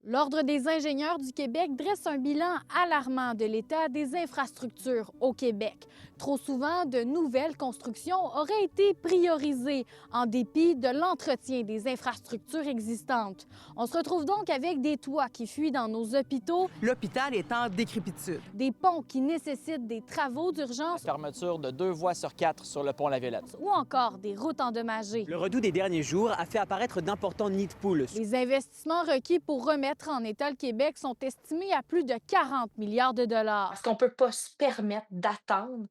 L'Ordre des ingénieurs du Québec dresse un bilan alarmant de l'état des infrastructures au Québec. Trop souvent, de nouvelles constructions auraient été priorisées en dépit de l'entretien des infrastructures existantes. On se retrouve donc avec des toits qui fuient dans nos hôpitaux, L'hôpital est en décrépitude. des ponts qui nécessitent des travaux d'urgence Fermeture de 2 voies sur 4 sur le pont La Violette. ou encore des routes endommagées. Le redout des derniers jours a fait apparaître d'importants nids de poules. Les investissements requis pour remettre en état le Québec sont estimés à plus de 40 milliards de dollars. Parce qu'on ne peut pas se permettre d'attendre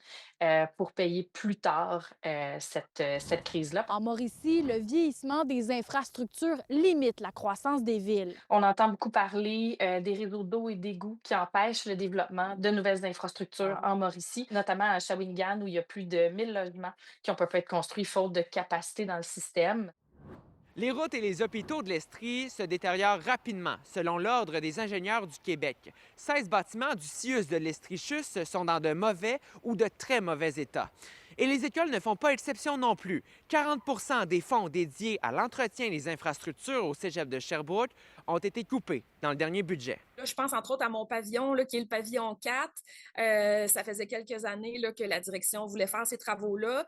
pour payer plus tard cette crise-là. En Mauricie, le vieillissement des infrastructures limite la croissance des villes. On entend beaucoup parler des réseaux d'eau et d'égouts qui empêchent le développement de nouvelles infrastructures en Mauricie, notamment à Shawinigan où il y a plus de 1000 logements qui ont pas pu être construits faute de capacité dans le système. Les routes et les hôpitaux de l'Estrie se détériorent rapidement, selon l'Ordre des ingénieurs du Québec. 16 bâtiments du CIUS de l'Estrie-Chus sont dans de mauvais ou de très mauvais état. Et les écoles ne font pas exception non plus. 40 des fonds dédiés à l'entretien des infrastructures au cégep de Sherbrooke ont été coupés dans le dernier budget. Là, je pense entre autres à mon pavillon, là, qui est le pavillon 4. Ça faisait quelques années là, que la direction voulait faire ces travaux-là.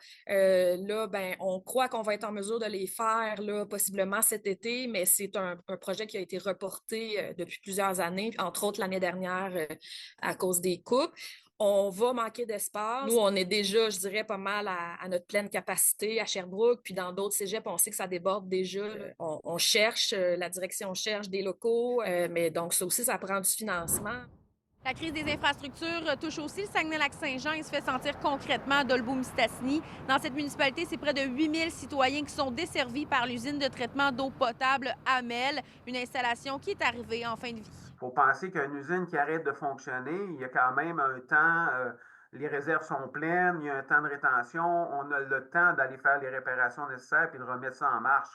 On croit qu'on va être en mesure de les faire là, possiblement cet été, mais c'est un projet qui a été reporté depuis plusieurs années, entre autres l'année dernière à cause des coupes. On va manquer d'espace. Nous, on est déjà, je dirais, pas mal à notre pleine capacité à Sherbrooke, puis dans d'autres cégeps, on sait que ça déborde déjà. On cherche, la direction cherche des locaux, mais donc ça aussi, ça prend du financement. La crise des infrastructures touche aussi le Saguenay-Lac-Saint-Jean et se fait sentir concrètement à Dolbeau-Mistassini. Dans cette municipalité, c'est près de 8000 citoyens qui sont desservis par l'usine de traitement d'eau potable Amel, une installation qui est arrivée en fin de vie. Il faut penser qu'une usine qui arrête de fonctionner, il y a quand même un temps, les réserves sont pleines, il y a un temps de rétention, on a le temps d'aller faire les réparations nécessaires puis de remettre ça en marche.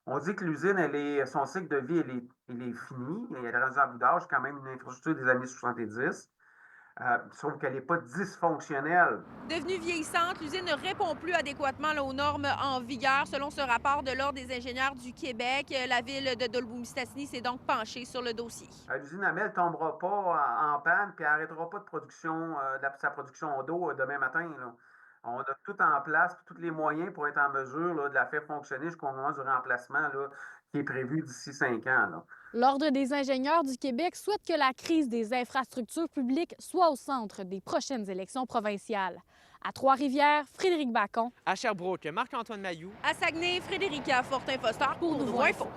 On dit que l'usine, son cycle de vie, il est fini, elle est rendue en bout d'âge, quand même une infrastructure des années 70. Sauf qu'elle n'est pas dysfonctionnelle. Devenue vieillissante, l'usine ne répond plus adéquatement là, aux normes en vigueur. Selon ce rapport de l'Ordre des ingénieurs du Québec, la ville de Dolbeau-Mistassini s'est donc penchée sur le dossier. L'usine Amel ne tombera pas en panne puis n'arrêtera pas de production, sa production d'eau demain matin. Là. On a tout en place, tous les moyens pour être en mesure là, de la faire fonctionner jusqu'au moment du remplacement là, qui est prévu d'ici 5 ans. Là. L'Ordre des ingénieurs du Québec souhaite que la crise des infrastructures publiques soit au centre des prochaines élections provinciales. À Trois-Rivières, Frédéric Bacon. À Sherbrooke, Marc-Antoine Mailloux. À Saguenay, Frédérica Fortin-Foster pour Nouveau Info.